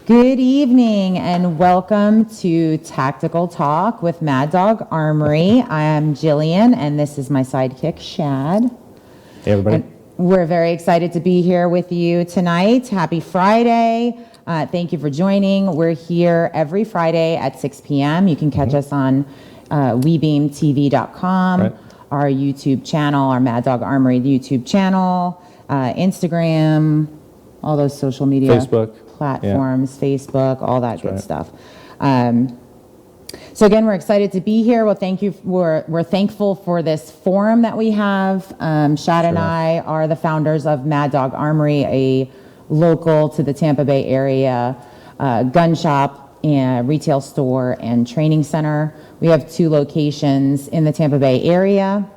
Good evening and welcome to Tactical Talk with Mad Dog Armory. I am Jillian and this is my sidekick, Shad. Hey, everybody. And we're very excited to be here with you tonight. Happy Friday. Thank you for joining. We're here every Friday at 6 p.m. You can catch us on webeamtv.com, Right. our YouTube channel, our Mad Dog Armory YouTube channel, Instagram, all those social media platforms, Facebook, all that good stuff. So again, we're excited to be here. Well, thank you. We're thankful for this forum that we have. Shad and I are the founders of Mad Dog Armory, a local to the Tampa Bay area gun shop and retail store and training center. We have 2 locations in the Tampa Bay area.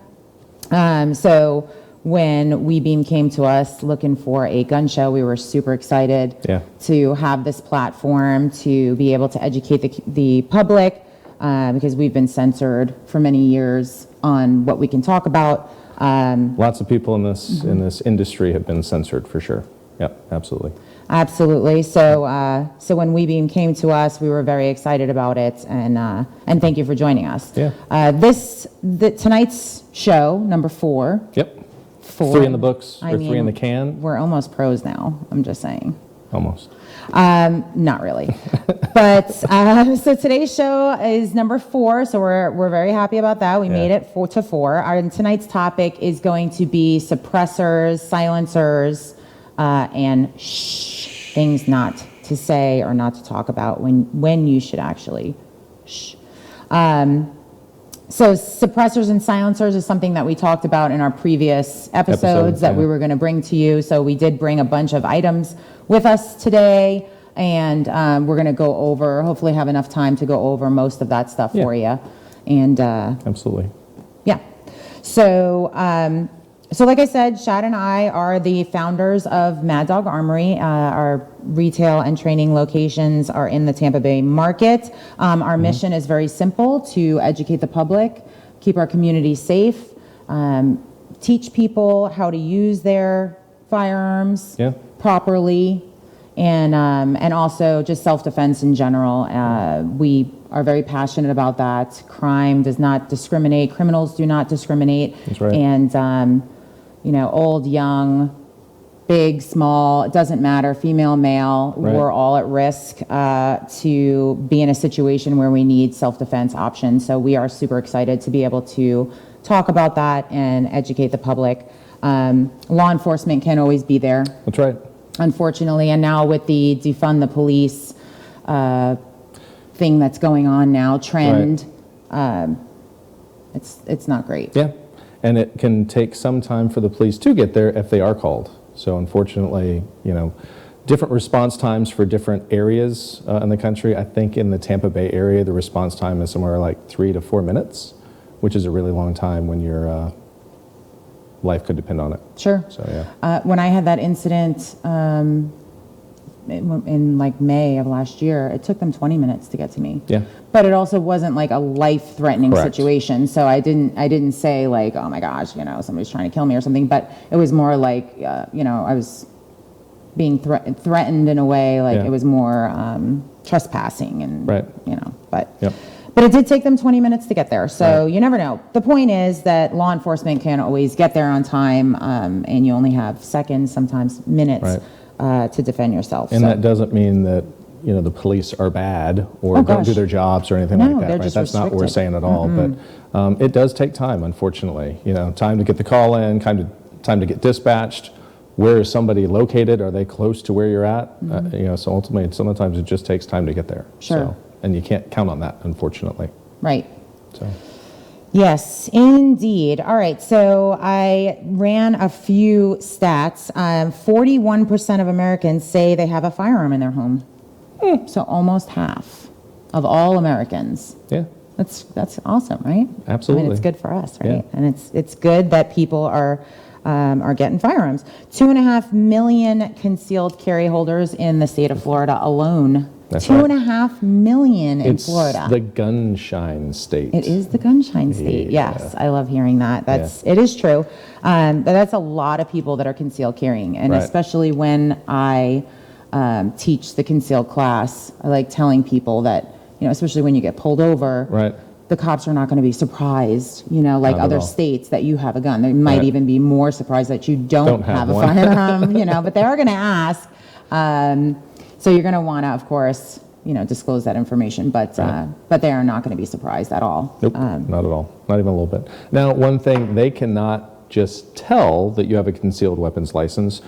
So when WeBeam came to us looking for a gun show, we were super excited to have this platform to be able to educate the public because we've been censored for many years on what we can talk about. Lots of people in this industry have been censored for sure. Yep, absolutely. Absolutely. So so when WeBeam came to us, we were very excited about it, and thank you for joining us. Yeah. Tonight's show, number 4. Yep. 3 in the books, or 3 in the can. We're almost pros now, I'm just saying. Almost. Not really. But so today's show is number 4, so we're very happy about that. We made it 4 to 4. Tonight's topic is going to be suppressors, silencers, and things not to say or not to talk about when you should actually shh. So suppressors and silencers is something that we talked about in our previous episodes that we were going to bring to you. So we did bring a bunch of items with us today, and we're going to go over, hopefully have enough time to go over most of that stuff for you. And absolutely. Yeah. So so like I said, Shad and I are the founders of Mad Dog Armory. Our retail and training locations are in the Tampa Bay market. Our mission is very simple: to educate the public, keep our community safe, teach people how to use their firearms properly, and also just self-defense in general. We are very passionate about that. Crime does not discriminate. Criminals do not discriminate. That's right. And old, young, big, small, it doesn't matter, female, male, we're all at risk to be in a situation where we need self-defense options. So we are super excited to be able to talk about that and educate the public. Law enforcement can't always be there. That's right. Unfortunately, and now with the defund the police thing that's going on now, trend, it's not great. Yeah. And it can take some time for the police to get there if they are called. So unfortunately, different response times for different areas in the country. I think in the Tampa Bay area, the response time is somewhere like 3 to 4 minutes, which is a really long time when your life could depend on it. Sure. So yeah. When I had that incident in like May of last year, it took them 20 minutes to get to me. Yeah. But it also wasn't like a life-threatening situation. So I didn't say like, oh my gosh, somebody's trying to kill me or something. But it was more like, I was being threatened in a way. Like it was more trespassing and But it did take them 20 minutes to get there. So you never know. The point is that law enforcement can't always get there on time, and you only have seconds, sometimes minutes. To defend yourself. And that doesn't mean that the police are bad or don't do their jobs or anything like that. Right? That's not what we're saying at all. But it does take time, unfortunately. Time to get the call in, time to get dispatched. Where is somebody located? Are they close to where you're at? So ultimately, sometimes it just takes time to get there. Sure. So, and you can't count on that, unfortunately. Right. So. Yes, indeed. All right, so I ran a few stats. 41% of Americans say they have a firearm in their home. So almost half of all Americans. Yeah. That's awesome, right? Absolutely. I mean, it's good for us, right? Yeah. And it's good that people are getting firearms. 2.5 million concealed carry holders in the state of Florida alone. That's 2.5 million in Florida. It's the gunshine state. It is the gunshine state. Yes, I love hearing that. It is true. But that's a lot of people that are concealed carrying, and especially when I teach the concealed class. I like telling people that, especially when you get pulled over, Right. the cops are not going to be surprised, like Not at other all. states, that you have a gun. They might Right. even be more surprised that you don't have have a one. firearm, but they are going to ask. So you're going to want to, of course, disclose that information, but they are not going to be surprised at all. Nope, not at all. Not even a little bit. Now, one thing, they cannot just tell that you have a concealed weapons license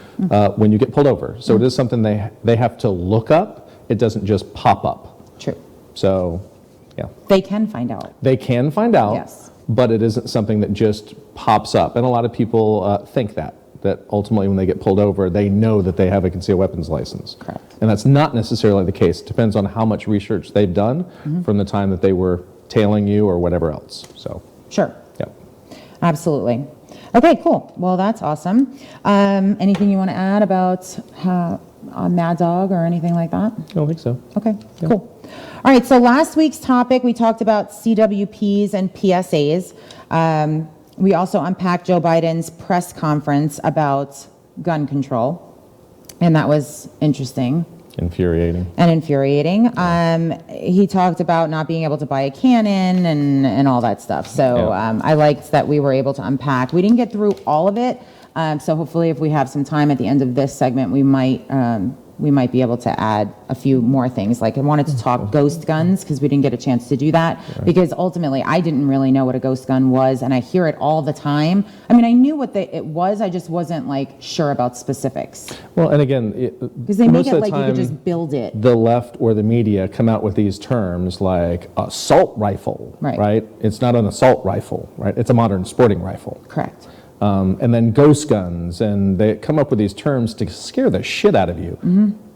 when you get pulled over. So it is something they have to look up. It doesn't just pop up. True. So, yeah. They can find out. They can find out, Yes. but it isn't something that just pops up. And a lot of people think that ultimately when they get pulled over, they know that they have a concealed weapons license. Correct. And that's not necessarily the case. It depends on how much research they've done from the time that they were tailing you or whatever else. So, Sure. yeah. Absolutely. Okay, cool. Well, that's awesome. Anything you want to add about Mad Dog or anything like that? I don't think so. Okay, cool. All right, so last week's topic, we talked about CWPs and PSAs. We also unpacked Joe Biden's press conference about gun control, and that was interesting. Infuriating. And infuriating. He talked about not being able to buy a cannon and all that stuff. So Yeah. I liked that we were able to unpack. We didn't get through all of it. So hopefully if we have some time at the end of this segment, we might be able to add a few more things. Like I wanted to talk ghost guns because we didn't get a chance to do that. Right. Because ultimately I didn't really know what a ghost gun was, and I hear it all the time. I mean, I knew what it was, I just wasn't like sure about specifics. Well, and again, Because they make most it of the like you could time, just build it. the left or the media come out with these terms like assault rifle, Right. It's not an assault rifle, right? It's a modern sporting rifle. Correct. And then ghost guns, and they come up with these terms to scare the shit out of you.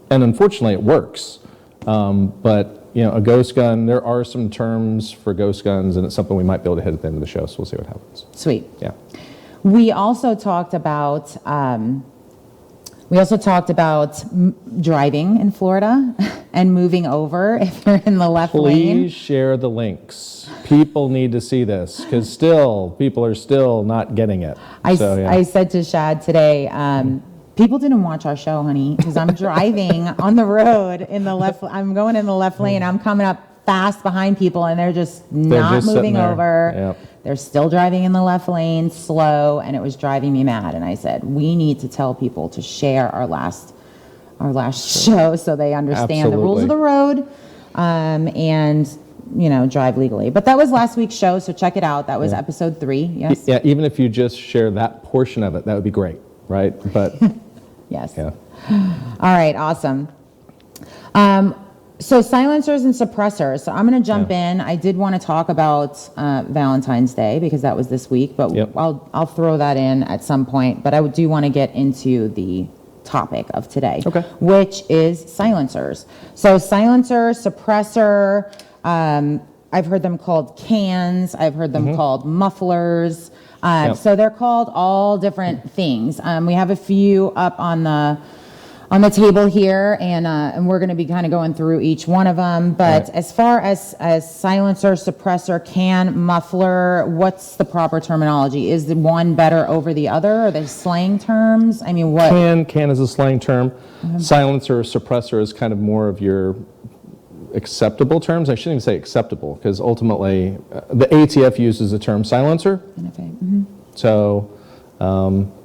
And unfortunately, it works. But a ghost gun, there are some terms for ghost guns, and it's something we might be able to hit at the end of the show, so we'll see what happens. Sweet. Yeah. We also talked about driving in Florida and moving over if you're in the left lane. Please share the links. People need to see this because people are still not getting it. I said to Shad today, people didn't watch our show, honey, because I'm driving on the road I'm going in the left lane. I'm coming up fast behind people and they're just not moving over. Yep. They're still driving in the left lane, slow, and it was driving me mad. And I said, we need to tell people to share our last show so they understand the rules of the road and drive legally. But that was last week's show, so check it out. That was episode 3. Yes. Yeah, even if you just share that portion of it, that would be great, right? But yes. Yeah. All right, awesome. So silencers and suppressors. So I'm going to jump in. I did want to talk about Valentine's Day because that was this week, but I'll throw that in at some point. But I do want to get into the topic of today, which is silencers. So silencer, suppressor, I've heard them called cans. I've heard them called mufflers. So they're called all different things. We have a few up on the table here, and we're going to be kind of going through each one of them. But as far as silencer, suppressor, can, muffler, what's the proper terminology? Is the one better over the other? Are they slang terms? I mean, what? Can is a slang term. Silencer or suppressor is kind of more of your acceptable terms. I shouldn't even say acceptable because ultimately the ATF uses the term silencer. So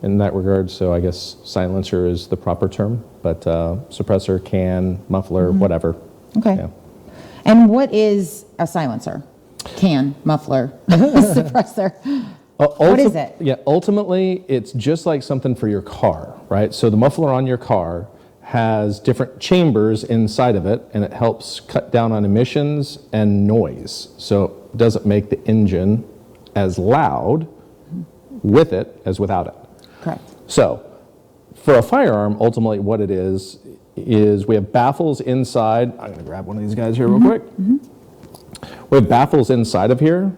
in that regard, so I guess silencer is the proper term, but suppressor, can, muffler, whatever. Okay. Yeah. And what is a silencer? Can, muffler, suppressor. What is it? Yeah, ultimately, it's just like something for your car, right? So the muffler on your car has different chambers inside of it, and it helps cut down on emissions and noise. So it doesn't make the engine as loud with it as without it. Correct. So for a firearm, ultimately what it is we have baffles inside. I'm going to grab one of these guys here real quick. We have baffles inside of here,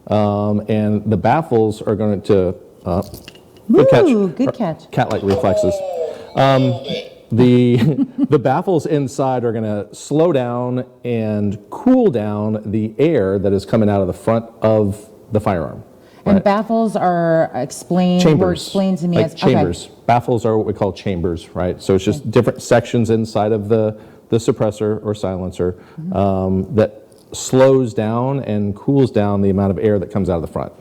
and the baffles are going to... Good catch. Cat-like reflexes. The baffles inside are going to slow down and cool down the air that is coming out of the front of the firearm. And Right. baffles are explained, were explained to me like as, chambers. Baffles are what we call chambers, right? So it's just different sections inside of the suppressor or silencer that slows down and cools down the amount of air that comes out of the front.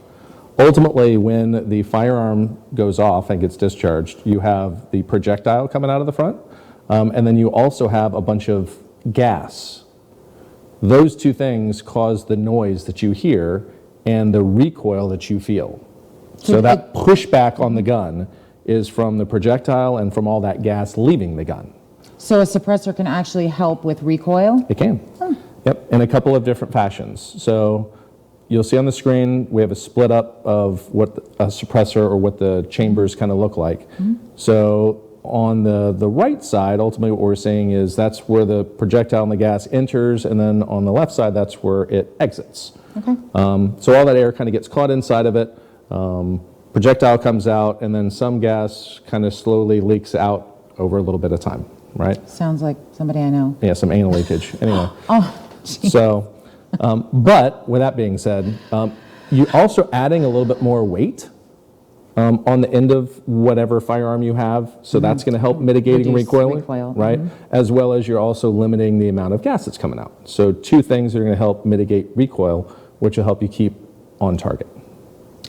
Ultimately, when the firearm goes off and gets discharged, you have the projectile coming out of the front, and then you also have a bunch of gas. Those two things cause the noise that you hear and the recoil that you feel. So that pushback on the gun is from the projectile and from all that gas leaving the gun. So a suppressor can actually help with recoil? It can. Yep, in a couple of different fashions. So you'll see on the screen, we have a split up of what a suppressor or what the chambers kind of look like. So on the right side, ultimately what we're saying is that's where the projectile and the gas enters, and then on the left side, that's where it exits. Okay. So all that air kind of gets caught inside of it, projectile comes out, and then some gas kind of slowly leaks out over a little bit of time, right? Sounds like somebody I know. Yeah, some anal leakage, anyway. Oh, geez. So, but with that being said, you're also adding a little bit more weight on the end of whatever firearm you have, so that's going to help mitigating Reduce recoil, recoil, right? As well as you're also limiting the amount of gas that's coming out. So two things that are going to help mitigate recoil, which will help you keep on target.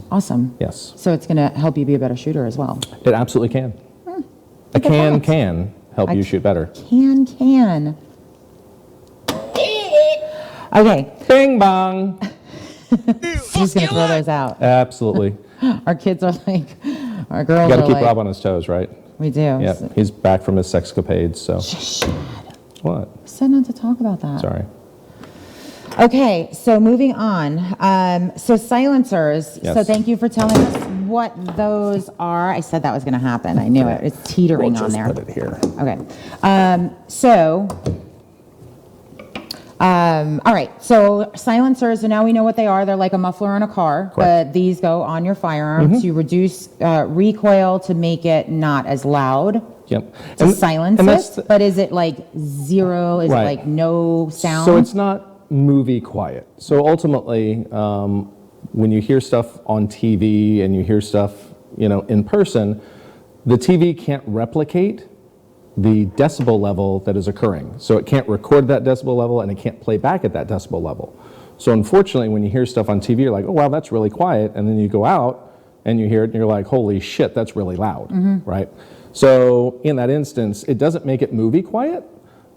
Awesome. Yes, So it's going to help you be a better shooter as well. it absolutely can. A Look at that. can help you shoot better. Can. Okay, Bing bong. just going to throw those out. Absolutely. Our kids are like, our girls Got to are keep like, Rob on his toes, right? we do. Yeah, he's back from his sexcapades, so. Shh. What? Said not to talk about that. Sorry. Okay, so moving on. So silencers. Yes. So thank you for telling us what those are. I said that was going to happen. I knew it. It's teetering on there. Put it here. Okay. All right. So silencers, so now we know what they are. They're like a muffler on a car, Correct. but these go on your firearm to reduce recoil, to make it not as loud, Yep. to silence and that's it. But is it like zero? Is Right. it like no sound? So it's not movie quiet. So ultimately, when you hear stuff on TV and you hear stuff, in person, the TV can't replicate the decibel level that is occurring. So it can't record that decibel level and it can't play back at that decibel level. So unfortunately, when you hear stuff on TV, you're like, oh, wow, that's really quiet. And then you go out and you hear it and you're like, holy shit, that's really loud, right? So in that instance, it doesn't make it movie quiet,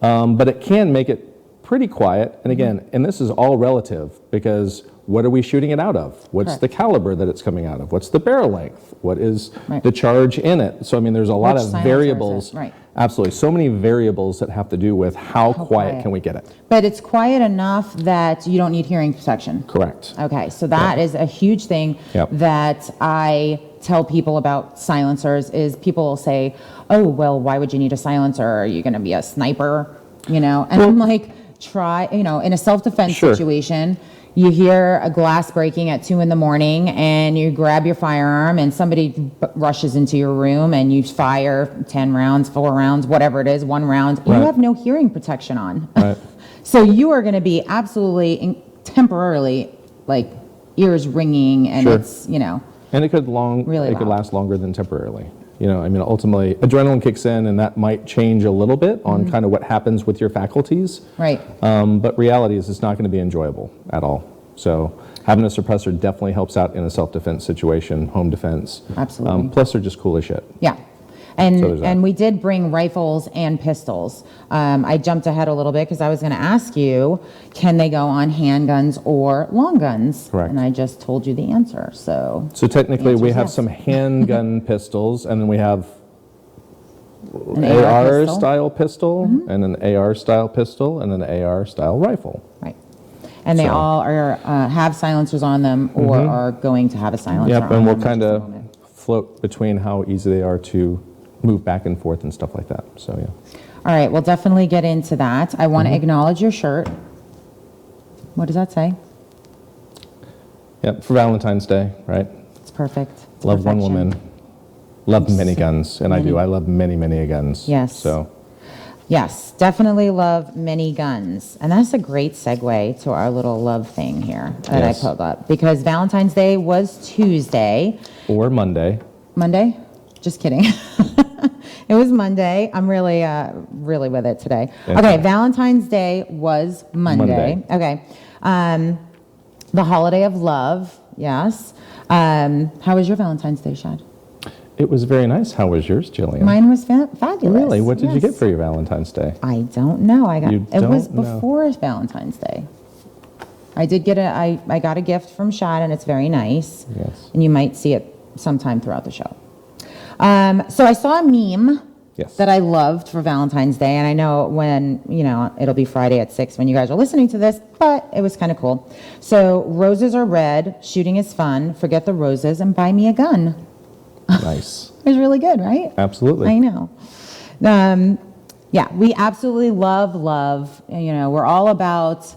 but it can make it pretty quiet. And again, and this is all relative, because what are we shooting it out of? What's Correct. the caliber that it's coming out of? What's the barrel length? What is Right. the charge in it? So I mean, there's a lot Which of silencer is it? variables. Right. Absolutely. So many variables that have to do with how quiet quiet. can we get it. But it's quiet enough that you don't need hearing protection. Correct. Okay, so that is a huge thing Yep. that I tell people about silencers is people will say, oh, well, why would you need a silencer? Are you going to be a sniper? And I'm like, try, in a self-defense Sure. situation, you hear a glass breaking at 2 a.m. and you grab your firearm and somebody rushes into your room and you fire 10 rounds, 4 rounds, whatever it is, 1 round. You Right. have no hearing protection on. Right. So you are going to be absolutely temporarily like ears ringing and Sure. it's, And it could Really it could loud. last longer than temporarily. Ultimately, adrenaline kicks in, and that might change a little bit on kind of what happens with your faculties. right. But reality is, it's not going to be enjoyable at all. So having a suppressor definitely helps out in a self-defense situation, home defense. Absolutely. Plus, they're just cool as shit. Yeah. So there's that. And we did bring rifles and pistols. I jumped ahead a little bit because I was going to ask you, can they go on handguns or long guns? Correct. And I just told you the answer. So So technically, we Answer's have yes. some handgun pistols, and then we have an AR AR pistol. style pistol, and an AR style pistol, and an AR style rifle. Right. And they So- all are have silencers on them or are going to have a silencer Yep, on and we'll them. kind in just a of moment. float between how easy they are to move back and forth and stuff like that. So yeah. All right, we'll definitely get into that. I want to Mm-hmm. acknowledge your shirt. What does that say? Yep, for Valentine's Day, right? It's perfect. It's Love one perfection. woman. Love many guns, and I do. Many. I love many, many guns. Yes. So Yes, definitely love many guns. And that's a great segue to our little love thing here that Yes. I pulled up. Because Valentine's Day was Tuesday. Or Monday. Monday? Just kidding. It was Monday. I'm really with it today. That's Okay, right. Valentine's Day was Monday. Okay. The holiday of love, yes. How was your Valentine's Day, Shad? It was very nice. How was yours, Jillian? Mine was fabulous. Really? What did you get Yes. for your Valentine's Day? I don't know. You It was don't know. before Valentine's Day. I did get I got a gift from Shad, and it's very nice. Yes. And you might see it sometime throughout the show. So I saw a meme Yes. that I loved for Valentine's Day, and I know when, it'll be Friday at 6 when you guys are listening to this, but it was kind of cool. So, roses are red, shooting is fun, forget the roses, and buy me a gun. Nice. It was really good, right? Absolutely. I know. Yeah, we absolutely love. We're all about,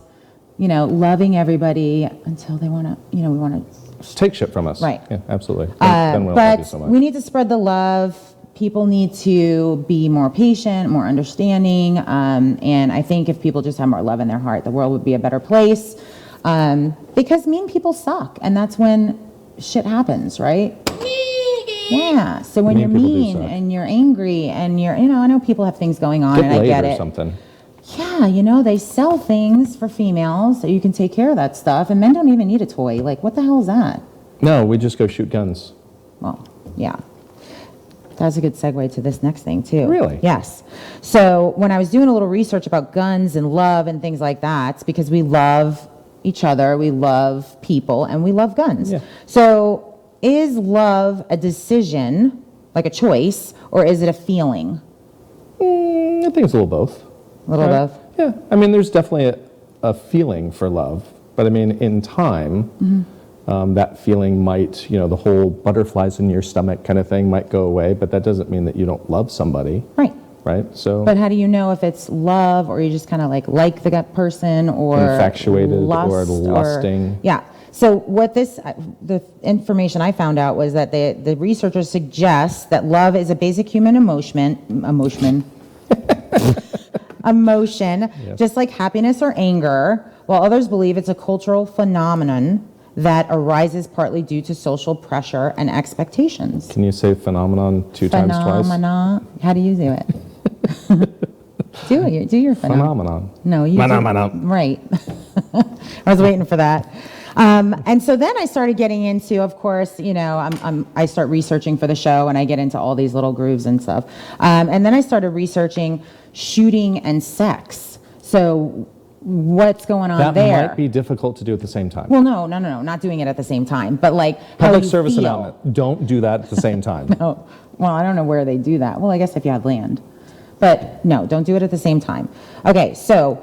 loving everybody until they want to, we want to. Take shit from us. Right. Yeah, absolutely. Then we don't love you But so much. we need to spread the love. People need to be more patient, more understanding. And I think if people just have more love in their heart, the world would be a better place. Because mean people suck. And that's when shit happens, right? Yeah. So when Mean you're people do mean suck. and you're angry and you're, I know people have things going on, Get and I laid get or it. something. Yeah, they sell things for females so you can take care of that stuff. And men don't even need a toy. Like, what the hell is that? No, we just go shoot guns. Well, yeah. That's a good segue to this next thing, too. Really? Yes. So when I was doing a little research about guns and love and things like that, it's because we love each other, we love people, and we love guns. Yeah. So is love a decision, like a choice, or is it a feeling? I think it's a little both. A little Right? both? Yeah. I mean, there's definitely a feeling for love. But I mean, in time, that feeling might, the whole butterflies in your stomach kind of thing might go away. But that doesn't mean that you don't love somebody. Right. Right? So But how do you know if it's love or you just kind of like the person or Infatuated or lust lusting. Yeah. So what the information I found out was that the researchers suggest that love is a basic human emotion, Yes. just like happiness or anger, while others believe it's a cultural phenomenon that arises partly due to social pressure and expectations. Can you say phenomenon two times twice? Phenomena. How do you do it? Do your Phenomenon. No, you Phenomenon. Right. I was waiting for that. And so then I started getting into, of course, I start researching for the show and I get into all these little grooves and stuff. And then I started researching shooting and sex. So what's going on That there? might be difficult to do at the same time. Well, no, not doing it at the same time, but like how Public you service feel. announcement. Don't do that at the same time. Oh, well, I don't know where they do that. Well, I guess if you have land. But no, don't do it at the same time. Okay, so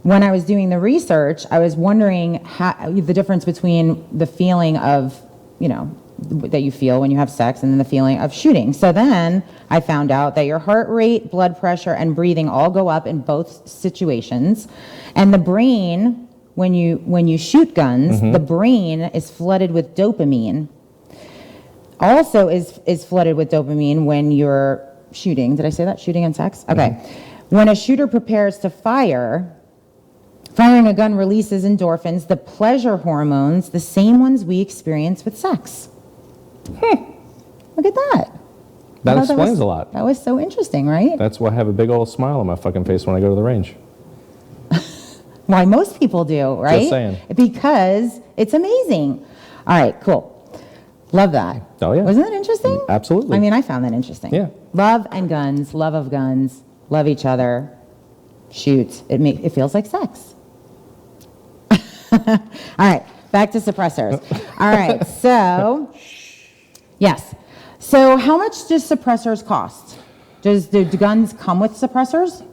when I was doing the research, I was wondering the difference between the feeling of, that you feel when you have sex and then the feeling of shooting. So then I found out that your heart rate, blood pressure, and breathing all go up in both situations. And the brain, when you shoot guns, the brain is flooded with dopamine. Also is flooded with dopamine when you're shooting. Did I say that? Shooting and sex? Okay. When a shooter prepares to fire, firing a gun releases endorphins, the pleasure hormones, the same ones we experience with sex. Look at that. That I thought explains a lot. That was so interesting, right? That's why I have a big old smile on my fucking face when I go to the range. Why most people do, right? Just saying. Because it's amazing. All right, cool. Love that. Oh, yeah. Wasn't that interesting? Absolutely. I mean, I found that interesting. Yeah. Love and guns, love of guns, love each other, shoot. It feels like sex. All right, back to suppressors. All right, so, yes. So how much do suppressors cost? Do guns come with suppressors?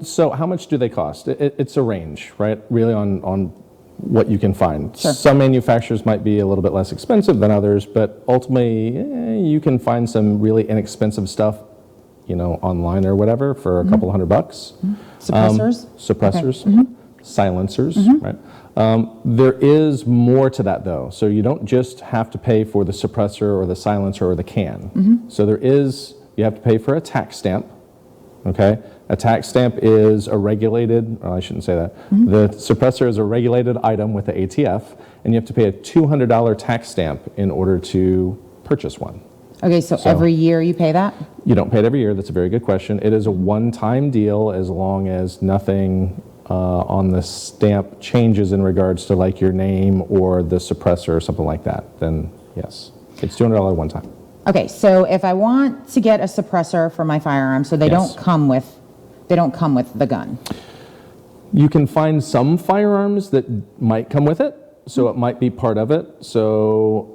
So how much do they cost? It's a range, right? Really on what you can find. Sure. Some manufacturers might be a little bit less expensive than others, but ultimately you can find some really inexpensive stuff, online or whatever for a couple $100. Suppressors? Suppressors, silencers, right? There is more to that though. So you don't just have to pay for the suppressor or the silencer or the can. So you have to pay for a tax stamp, okay? A tax stamp is a regulated, I shouldn't say that. The suppressor is a regulated item with the ATF, and you have to pay a $200 tax stamp in order to purchase one. Okay, so every year you pay that? You don't pay it every year. That's a very good question. It is a one-time deal as long as nothing on the stamp changes in regards to like your name or the suppressor or something like that. Then yes, it's $200 one time. Okay, so if I want to get a suppressor for my firearm, so they don't come with the gun. You can find some firearms that might come with it, so it might be part of it. So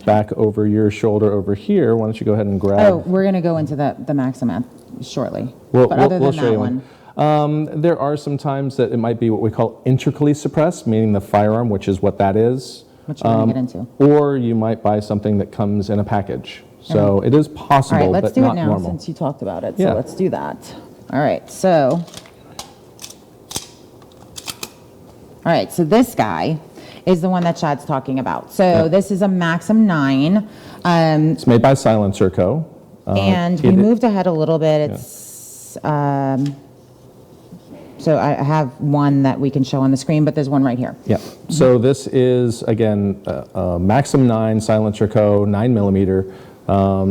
back over your shoulder over here, why don't you go ahead and grab... Oh, we're going to go into the Maximum shortly. We'll that show you one. There are some times that it might be what we call integrally suppressed, meaning the firearm, which is what that is. Which we're going to get into. Or you might buy something that comes in a package. So it is possible, all right, let's but do not it now normal. since you talked about it. Yeah. So let's do that. All right, so this guy is the one that Chad's talking about. So this is a Maxim 9. It's made by Silencer Co. And we moved ahead a little bit. It's so I have one that we can show on the screen, but there's one right here. Yeah. So this is, again, a Maxim 9 Silencer Co. 9mm.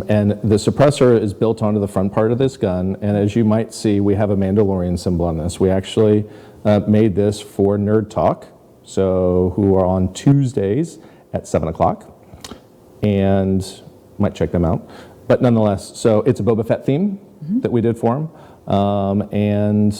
And the suppressor is built onto the front part of this gun. And as you might see, we have a Mandalorian symbol on this. We actually made this for Nerd Talk, so who are on Tuesdays at 7 o'clock. And might check them out. But nonetheless, so it's a Boba Fett theme that we did for them. And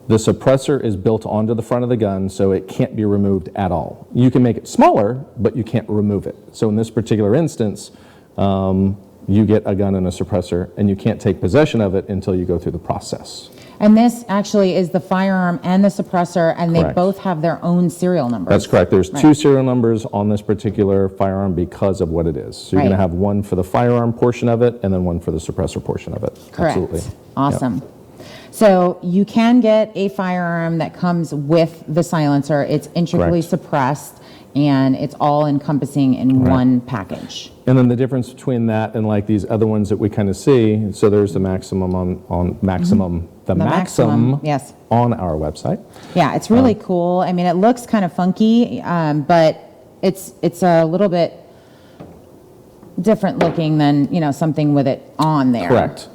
the suppressor is built onto the front of the gun, so it can't be removed at all. You can make it smaller, but you can't remove it. So in this particular instance, you get a gun and a suppressor, and you can't take possession of it until you go through the process. And this actually is the firearm and the suppressor, and they Correct. both have their own serial numbers. That's correct. There's two serial numbers on this particular firearm because of what it is. So you're going to have one for the firearm portion of it, and then one for the suppressor portion of it. Correct. Absolutely. Awesome. Yep. So you can get a firearm that comes with the silencer. It's integrally Correct. suppressed, and it's all encompassing in one package. And then the difference between that and like these other ones that we kind of see, so there's the maximum on maximum, the maximum yes. on our website. Yeah, it's really cool. I mean, it looks kind of funky, but it's a little bit different looking than, something with it on there. Correct.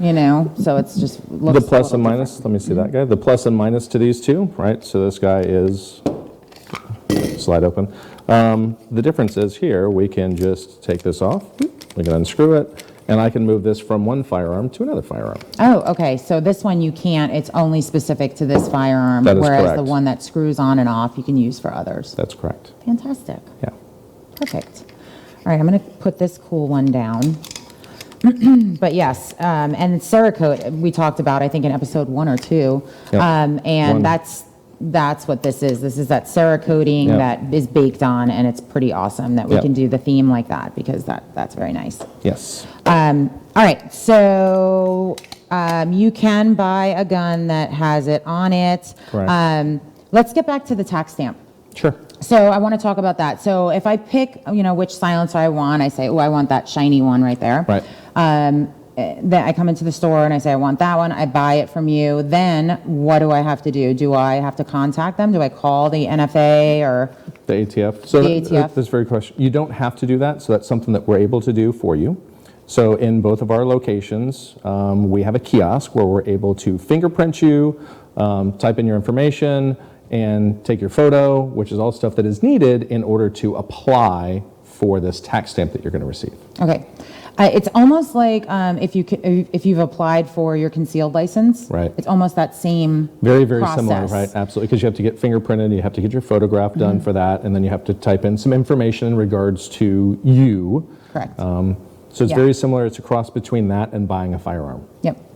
So it's just looks The plus a and little minus, different. let me see that guy. The plus and minus to these two, right? So this guy is, slide open. The difference is here, we can just take this off, we can unscrew it, and I can move this from one firearm to another firearm. Oh, okay. So this one you can't. It's only specific to this firearm, That is whereas correct. the one that screws on and off you can use for others. That's correct. Fantastic. Yeah. Perfect. All right, I'm going to put this cool one down. But yes, and Cerakoting we talked about, I think, in episode 1 or 2. Yep. And One. that's what this is. This is that Cerakoting Yep. that is baked on, and it's pretty awesome that we Yep. can do the theme like that, because that's very nice. Yes. All right, so you can buy a gun that has it on it. Correct. Let's get back to the tax stamp. Sure. So I want to talk about that. So if I pick, which silencer I want, I say, oh, I want that shiny one right there. Right. Then I come into the store and I say, I want that one. I buy it from you. Then what do I have to do? Do I have to contact them? Do I call the NFA or? The ATF. So The ATF. That's very question. You don't have to do that, so that's something that we're able to do for you. So in both of our locations, we have a kiosk where we're able to fingerprint you, type in your information, and take your photo, which is all stuff that is needed in order to apply for this tax stamp that you're going to receive. Okay. It's almost like if you've applied for your concealed license. Right. It's almost that same Very, very process. similar, right? Absolutely, because you have to get fingerprinted, you have to get your photograph done for that, and then you have to type in some information in regards to you. Correct. So it's very similar. It's a cross between that and buying a firearm. Yep.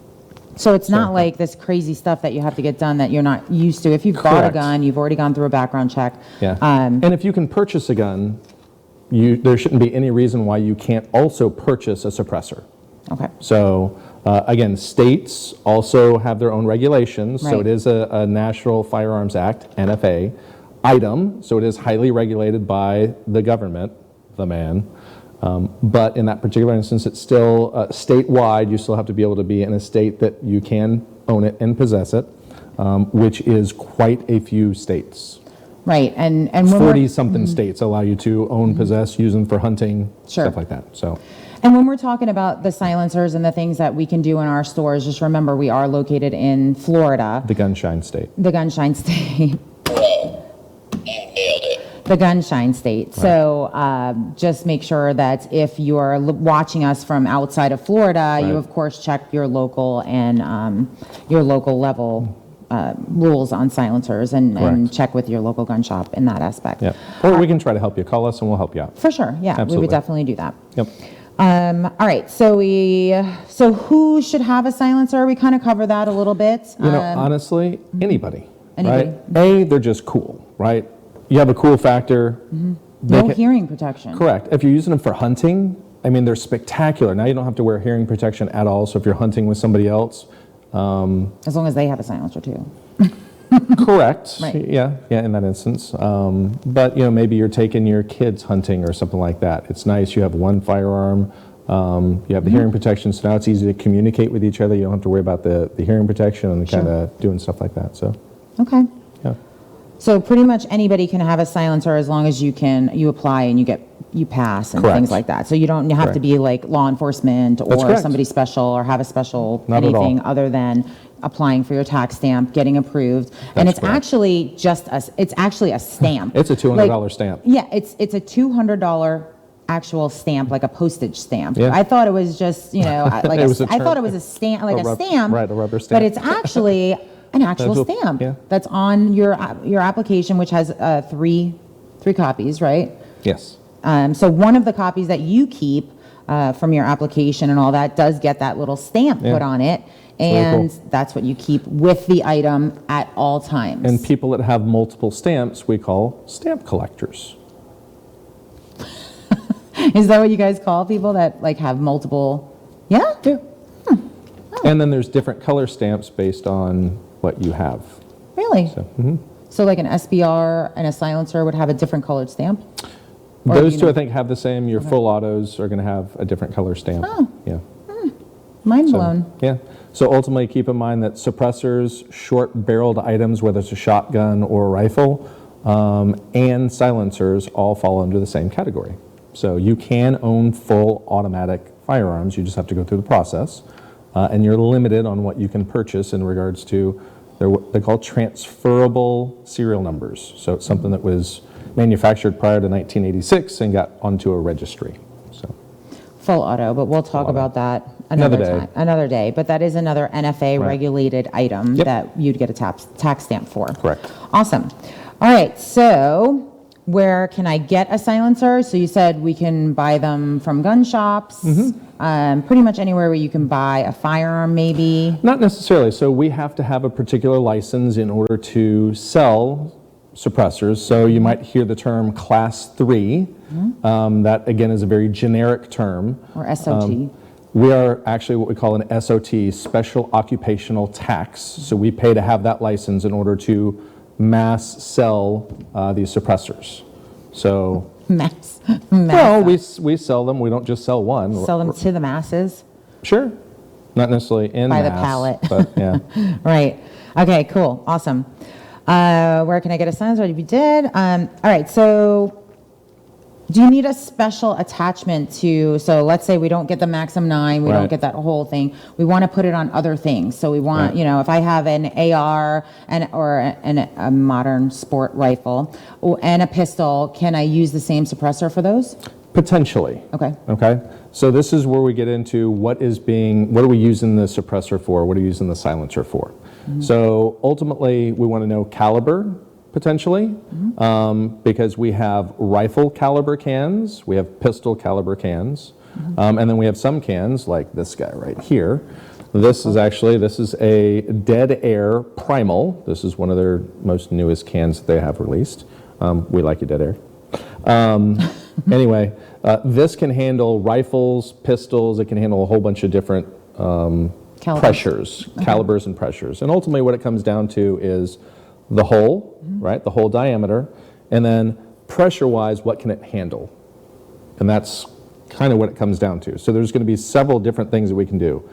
So it's not like this crazy stuff that you have to get done that you're not used to. If you've bought a Correct. gun, you've already gone through a background check. Yeah. And if you can purchase a gun, there shouldn't be any reason why you can't also purchase a suppressor. Okay. So again, states also have their own regulations. So Right. it is a National Firearms Act, NFA, item. So it is highly regulated by the government, the man. But in that particular instance, it's still statewide. You still have to be able to be in a state that you can own it and possess it, which is quite a few states. Right, and when 40-something states allow you to own, possess, use them for hunting, stuff like that. So. And when we're talking about the silencers and the things that we can do in our stores, just remember we are located in Florida. The gunshine state. The gunshine state. The gunshine state. Right. So just make sure that if you're watching us from outside of Florida, you of course check your local and your local level rules on silencers and check with your local gun shop in that aspect. Yeah. Or we can try to help you. Call us and we'll help you out. For sure. Yeah, Absolutely. We would definitely do that. Yep. All right. So who should have a silencer? We kind of cover that a little bit. You know, honestly, anybody. Anybody. Right? They're just cool, right? You have a cool factor. No hearing protection. Correct. If you're using them for hunting, I mean, they're spectacular. Now you don't have to wear hearing protection at all. So if you're hunting with somebody else, as long as they have a silencer too. Correct. Right. Yeah, in that instance. But you know, maybe you're taking your kids hunting or something like that. It's nice. You have one firearm. You have the hearing protection, so now it's easy to communicate with each other. You don't have to worry about the hearing protection and kind of doing stuff like that. So. Okay. Yeah. So pretty much anybody can have a silencer as long as you apply and you pass and things like that. So you don't have to be like law enforcement or somebody special or have a special anything other than applying for your tax stamp, getting approved. And it's actually it's actually a stamp. It's a $200 stamp. Yeah, it's a $200 actual stamp, like a postage stamp. Yeah. I thought it was just, like I thought it was a stamp, like a stamp. Right, a rubber stamp. But it's actually an actual stamp that's on your application, which has three copies, right? Yes. So one of the copies that you keep from your application and all that does get that little stamp put on it, and that's what you keep with the item at all times. And people that have multiple stamps, we call stamp collectors. Is that what you guys call people that like have multiple? Yeah? Yeah. And then there's different color stamps based on what you have. Really? So, so like an SBR and a silencer would have a different colored stamp? Or those two, I think, have the same. Your full autos are going to have a different color stamp. Oh. Yeah. Mind blown. Yeah. So ultimately, keep in mind that suppressors, short-barreled items, whether it's a shotgun or a rifle, and silencers all fall under the same category. So you can own full automatic firearms. You just have to go through the process. And you're limited on what you can purchase in regards to what they call transferable serial numbers. So it's something that was manufactured prior to 1986 and got onto a registry. So full auto, but we'll talk about that another day. But that is another NFA regulated item that you'd get a tax stamp for. Correct. Awesome. All right, so where can I get a silencer? So you said we can buy them from gun shops, pretty much anywhere where you can buy a firearm maybe? Not necessarily. So we have to have a particular license in order to sell suppressors. So you might hear the term Class 3. That, again, is a very generic term. Or SOT. We are actually what we call an SOT, Special Occupational Tax. So we pay to have that license in order to mass sell these suppressors. So mass. Well, we sell them. We don't just sell one. Sell them to the masses. Sure. Not necessarily in by mass, the pallet. But yeah. Right. Okay. Cool. Awesome. Where can I get a silencer? If you did. All right. So do you need a special attachment to, so let's say we don't get the Maxim 9, we don't get that whole thing. We want to put it on other things. So we want, if I have an AR or a modern sport rifle and a pistol, can I use the same suppressor for those? Potentially. Okay. Okay. So this is where we get into what are we using the suppressor for? What are we using the silencer for? So ultimately, we want to know caliber, potentially, because we have rifle caliber cans, we have pistol caliber cans, and then we have some cans, like this guy right here. This is a Dead Air Primal. This is one of their most newest cans that they have released. We like you, Dead Air. Anyway, this can handle rifles, pistols, it can handle a whole bunch of different pressures, calibers and pressures. And ultimately what it comes down to is the hole, right, the hole diameter, and then pressure-wise, what can it handle? And that's kind of what it comes down to. So there's going to be several different things that we can do.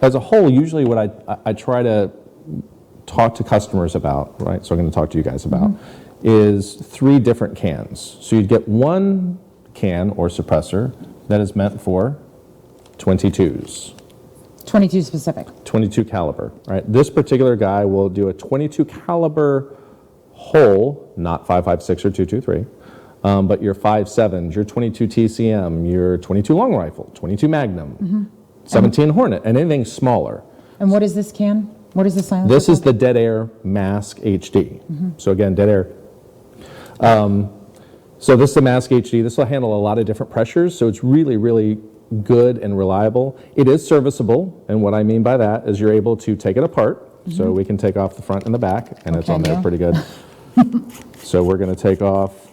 As a whole, usually what I try to talk to customers about, right, so I'm going to talk to you guys about, is 3 different cans. So you'd get one can or suppressor that is meant for 22s. 22 specific. 22 caliber, right? This particular guy will do a 22 caliber whole, not 5.56 or 223, but your 5.7s, your 22 TCM, your 22 long rifle, 22 Magnum, 17 Hornet, and anything smaller. And what is this can? What is the silencer? This is the Dead Air Mask HD. So again, Dead Air. So this is the Mask HD. This will handle a lot of different pressures, so it's really, really good and reliable. It is serviceable, and what I mean by that is you're able to take it apart. So we can take off the front and the back, and it's on there pretty good. So we're going to take off.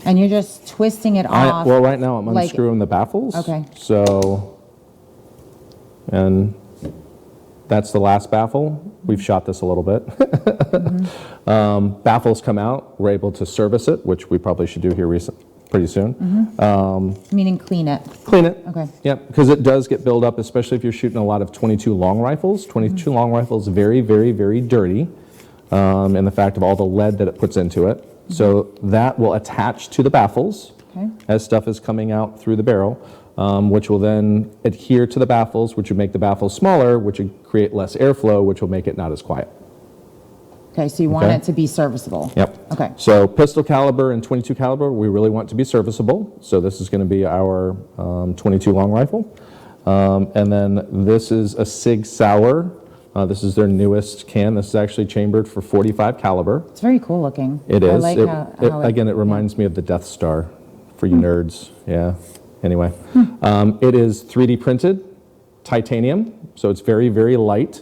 And you're just twisting it off. Well, right now I'm unscrewing the baffles. Okay. So, and that's the last baffle. We've shot this a little bit. Baffles come out. We're able to service it, which we probably should do here pretty soon. Meaning clean it. Clean it. Okay. Yep, because it does get built up, especially if you're shooting a lot of 22 long rifles. 22 long rifles, very, very, very dirty, in the fact of all the lead that it puts into it. So that will attach to the baffles as stuff is coming out through the barrel, which will then adhere to the baffles, which would make the baffles smaller, which would create less airflow, which will make it not as quiet. Okay, so you want it to be serviceable. Yep. Okay. So pistol caliber and 22 caliber, we really want to be serviceable. So this is going to be our 22 long rifle. And then this is a Sig Sauer. This is their newest can. This is actually chambered for 45 caliber. It's very cool looking. It is. I like how again, it reminds me of the Death Star for you nerds. Yeah. Anyway, it is 3D printed titanium, so it's very, very light.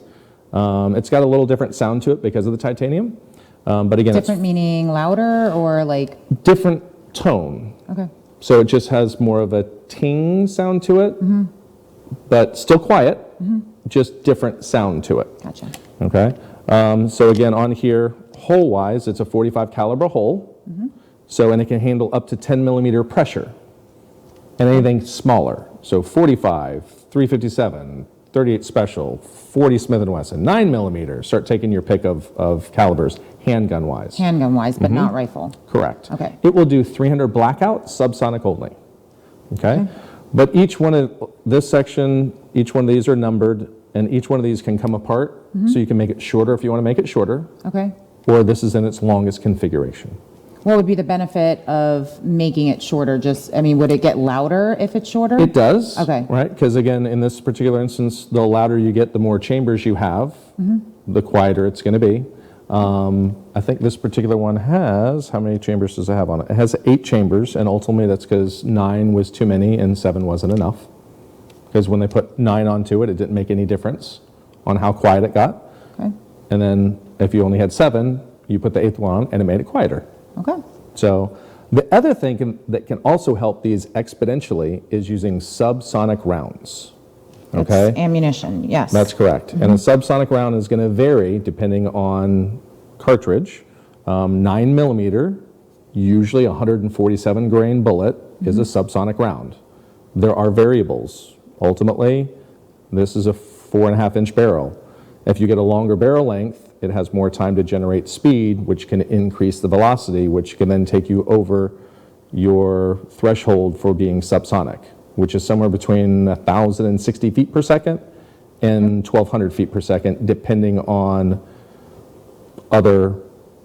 It's got a little different sound to it because of the titanium. But again, different meaning louder or like? Different tone. Okay. So it just has more of a ting sound to it, but still quiet, just different sound to it. Gotcha. Okay. So again, on here, hole-wise, it's a 45 caliber hole. So, and it can handle up to 10 millimeter pressure. And anything smaller. So 45, 357, 38 Special, 40 Smith & Wesson, 9 millimeter. Start taking your pick of calibers, handgun-wise. Handgun-wise, but not rifle. Correct. Okay. It will do 300 blackout, subsonic only. Okay? But each one of this section, each one of these are numbered, and each one of these can come apart, so you can make it shorter if you want to make it shorter. Okay. Or this is in its longest configuration. What would be the benefit of making it shorter? Just, I mean, would it get louder if it's shorter? It does. Okay. Right? Because again, in this particular instance, the louder you get, the more chambers you have, the quieter it's going to be. I think this particular one has, how many chambers does it have on it? It has 8 chambers, and ultimately that's because 9 was too many and 7 wasn't enough. Because when they put 9 onto it, it didn't make any difference on how quiet it got. Okay. And then if you only had 7, you put the 8th one on and it made it quieter. Okay. So the other thing that can also help these exponentially is using subsonic rounds. Okay? It's ammunition, yes. That's correct. And a subsonic round is going to vary depending on cartridge. 9 millimeter, usually 147 grain bullet is a subsonic round. There are variables. Ultimately, this is a 4.5 inch barrel. If you get a longer barrel length, it has more time to generate speed, which can increase the velocity, which can then take you over your threshold for being subsonic, which is somewhere between 1,060 feet per second and 1,200 feet per second, depending on other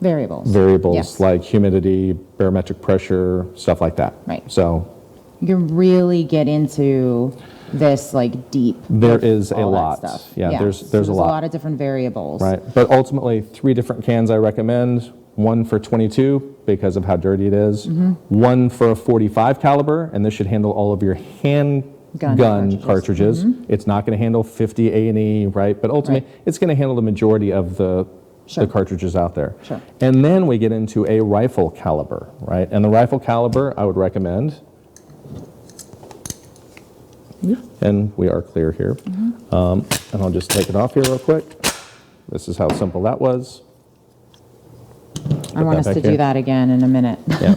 variables yes. like humidity, barometric pressure, stuff like that. Right. So you can really get into this like deep. There is a all that lot. Stuff. Yeah, there's a lot. A lot of different variables. Right. But ultimately, 3 different cans I recommend. One for 22 because of how dirty it is. One for a 45 caliber, and this should handle all of your handgun cartridges. It's not going to handle 50 A&E, right? But ultimately, it's going to handle the majority of the cartridges out there. Sure. And then we get into a rifle caliber, right? And the rifle caliber I would recommend. And we are clear here. And I'll just take it off here real quick. This is how simple that was. I want us to do that again in a minute. Yeah.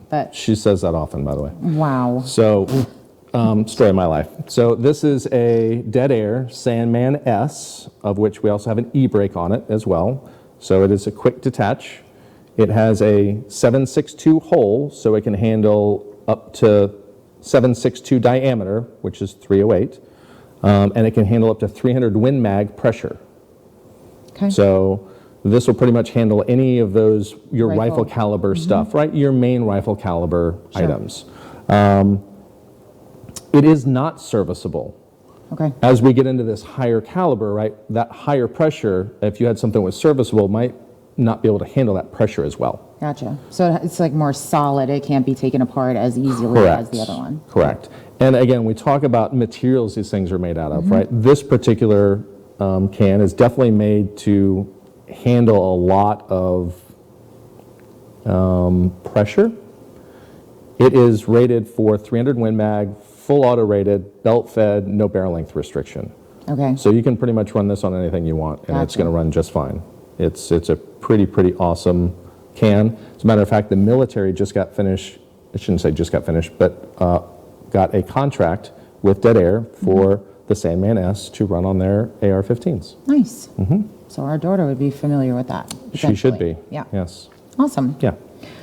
but She says that often, by the way. wow. So, story of my life. So this is a Dead Air Sandman S, of which we also have an e-brake on it as well. So it is a quick detach. It has a 7.62 hole, so it can handle up to 7.62 diameter, which is 308, and it can handle up to 300 Win Mag pressure. Okay. So this will pretty much handle any of those, your rifle Rifle. caliber stuff, right? Your main rifle caliber Sure. items. It is not serviceable. Okay. As we get into this higher caliber, right, that higher pressure, if you had something that was serviceable, might not be able to handle that pressure as well. Gotcha. So it's like more solid. It can't be taken apart as easily as the other one. Correct. And again, we talk about materials these things are made out of, right? This particular can is definitely made to handle a lot of pressure. It is rated for 300 Win Mag, full auto rated, belt fed, no barrel length restriction. Okay. So you can pretty much run this on anything you want, and it's Gotcha. going to run just fine. It's a pretty awesome can. As a matter of fact, the military just got finished, I shouldn't say just got finished, but got a contract with Dead Air for the Sandman S to run on their AR-15s. Nice. So our daughter would be familiar with that. She should be. potentially. Yeah. Yes. Awesome. Yeah.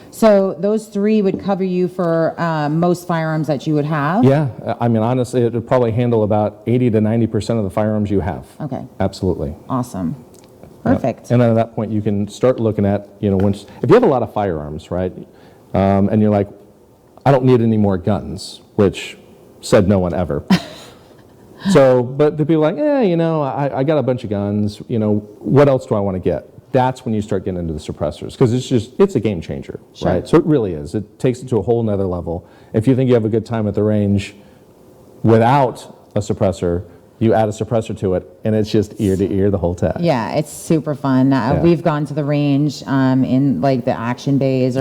So those three would cover you for most firearms that you would have? Yeah. I mean, honestly, it would probably handle about 80 to 90% of the firearms you have. Okay. Absolutely. Awesome. Perfect. And then at that point, you can start looking at, once, if you have a lot of firearms, right, and you're like, I don't need any more guns, which said no one ever. So, but the people are like, I got a bunch of guns, what else do I want to get? That's when you start getting into the suppressors, because it's a game changer, Sure. right? So it really is. It takes it to a whole nother level. If you think you have a good time at the range without a suppressor, you add a suppressor to it, and it's just ear to ear the whole time. Yeah, it's super fun. Yeah. We've gone to the range in like the action bays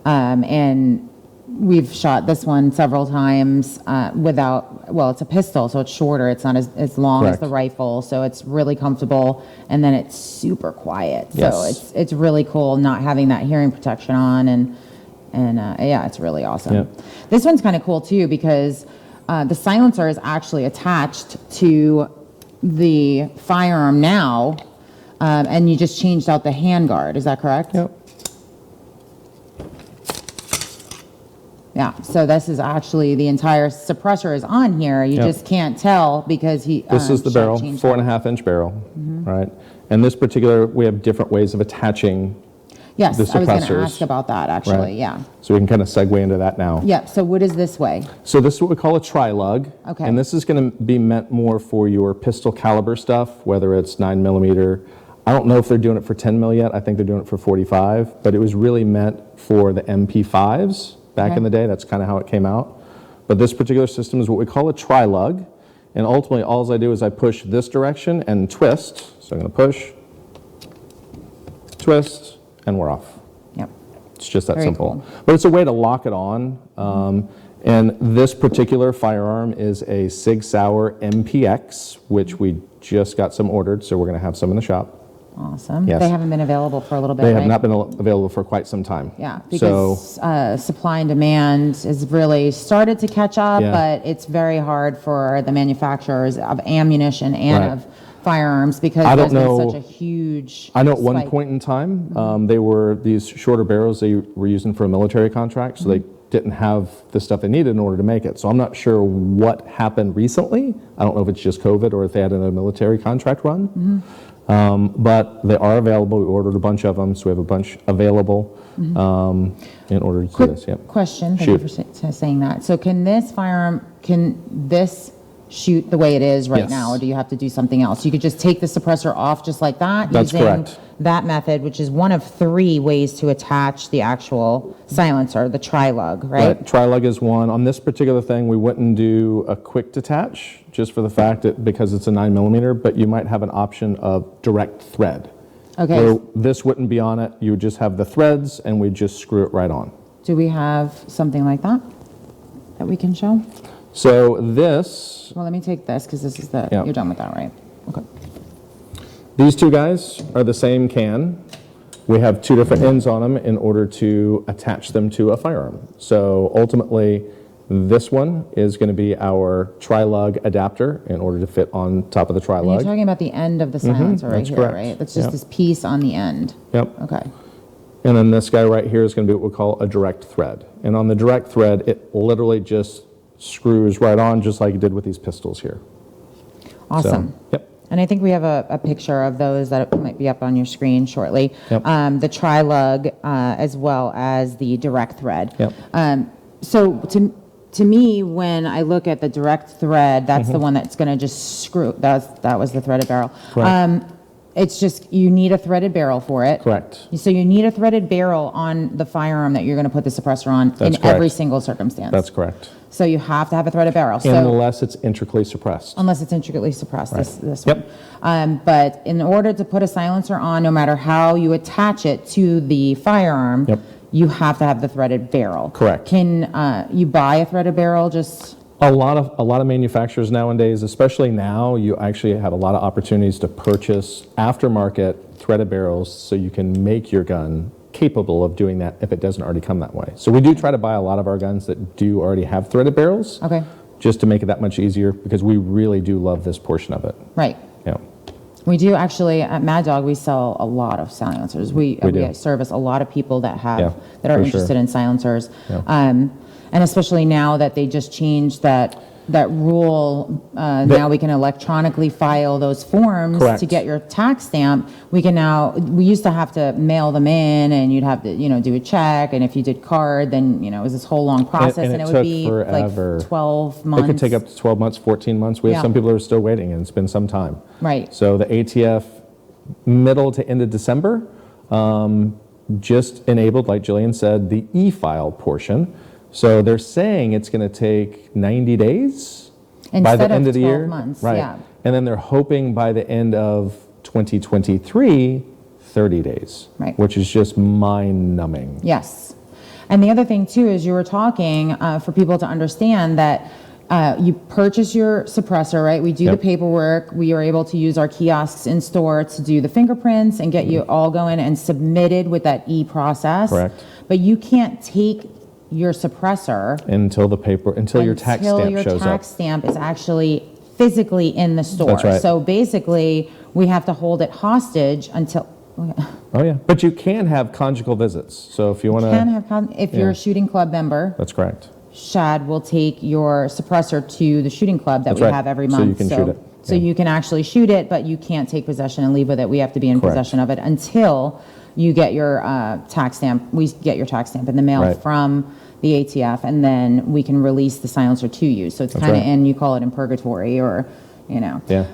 and we've shot this one several times it's a pistol, so it's shorter. It's not as long as Correct. the rifle, so it's really comfortable, and then it's super quiet. Yes. So it's really cool not having that hearing protection on, and it's really awesome. Yeah. This one's kind of cool too because the silencer is actually attached to the firearm now, and you just changed out the handguard. Is that correct? Yep. Yeah, so this is actually, the entire suppressor is on here. You Yep. just can't tell because This is the Shep barrel, changed 4.5-inch barrel, right? And this particular, we have different ways of attaching Yes, the I was going to suppressors, ask about that, actually, right? yeah. So we can kind of segue into that now. Yeah, so what is this way? So this is what we call a tri-lug. Okay. And this is going to be meant more for your pistol caliber stuff, whether it's 9mm. I don't know if they're doing it for 10 mil yet. I think they're doing it for 45, but it was really meant for the MP5s back Okay. in the day. That's kind of how it came out. But this particular system is what we call a tri-lug. And ultimately, all I do is I push this direction and twist. So I'm going to push, twist, and we're off. Yep. It's just that Very simple. cool. But it's a way to lock it on. And this particular firearm is a Sig Sauer MPX, which we just got some ordered, so we're going to have some in the shop. Awesome. Yes. They haven't been available for a little bit, They have right? not been available for quite some time. Yeah, So, because supply and demand has really started to catch up, Yeah. but it's very hard for the manufacturers of ammunition and Right. of firearms because I there's don't been know- such a huge I know at one spike. point in time, they were these shorter barrels they were using for a military contract, so they didn't have the stuff they needed in order to make it. So I'm not sure what happened recently. I don't know if it's just COVID or if they had a military contract run. But they are available. We ordered a bunch of them, so we have a bunch available in order to do Quick this. Yep. question, thank you for saying that. So can this shoot the way it is right Yes. now, or do you have to do something else? You could just take the suppressor off just like that? That's using correct. that method, which is one of 3 ways to attach the actual silencer, the tri-lug, right? Tri-lug is one. On this particular thing, we wouldn't do a quick detach, just for the fact that because it's a 9mm, but you might have an option of direct thread. Okay. Where this wouldn't be on it. You would just have the threads, and we'd just screw it right on. Do we have something like that we can show? So this, Well, let me take this because this is Yeah. you're done with that, right? Okay. these two guys are the same can. We have two different ends on them in order to attach them to a firearm. So ultimately, this one is going to be our tri-lug adapter in order to fit on top of the And tri-lug. you're talking about the end of the silencer right that's here, correct. right? That's just Yep. this piece on the end. Yep. Okay. And then this guy right here is going to be what we call a direct thread. And on the direct thread, it literally just screws right on, just like it did with these pistols here. Awesome. So, yep. And I think we have a picture of those that might be up on your screen shortly. Yep. The tri-lug as well as the direct thread. Yep. So to me, when I look at the direct thread, that's the one that's going to just screw. That was the threaded barrel. Correct. It's just you need a threaded barrel for it. Correct. So you need a threaded barrel on the firearm that you're going to put the suppressor on That's in every correct. single circumstance. That's correct. So you have to have a threaded barrel. So Unless it's intricately suppressed. unless it's intricately suppressed, this Yep. one. But in order to put a silencer on, no matter how you attach it to the firearm, Yep. you have to have the threaded barrel. Correct. Can you buy a threaded barrel just? A lot of manufacturers nowadays, especially now, you actually have a lot of opportunities to purchase aftermarket threaded barrels so you can make your gun capable of doing that if it doesn't already come that way. So we do try to buy a lot of our guns that do already have threaded barrels. Okay. Just to make it that much easier because we really do love this portion of it. Right. Yeah. We do actually, at Mad Dog, we sell a lot of silencers. We do. service a lot of people that have, Yeah, that are for interested sure. in silencers. Yeah. And especially now that they just changed that rule, now we can electronically file those forms Correct. to get your tax stamp. We used to have to mail them in and you'd have to, do a check. And if you did card, then, it was this whole long process and and it it would took be forever. like 12 months. It could take up to 12 months, 14 months. We have Yeah. some people who are still waiting and it's been some time. Right. So the ATF middle to end of December just enabled, like Jillian said, the e-file portion. So they're saying it's going to take 90 days by Instead the of end of the 12 year. months, Right. yeah. And then they're hoping by the end of 2023, 30 days. Right. Which is just mind-numbing. Yes. And the other thing too is you were talking for people to understand that you purchase your suppressor, right? We do the Yep. paperwork. We are able to use our kiosks in store to do the fingerprints and get you all going and submitted with that e-process. Correct. But you can't take your suppressor Until your tax stamp until your shows tax up. stamp is actually physically in the store. That's right. So basically, we have to hold it hostage until. Oh, yeah. But you can have conjugal visits. So if you want to... If you're a shooting club member, That's correct. Shad will take your suppressor to the shooting club that That's we right. have every So month. you can shoot it. So Yeah. you can actually shoot it, but you can't take possession and leave with it. We have to be in Correct. possession of it until you get your tax stamp. We get your tax stamp in the mail Right. from the ATF, and then we can release the silencer to you. So it's That's kind of right. in, you call it in purgatory, or, Yeah.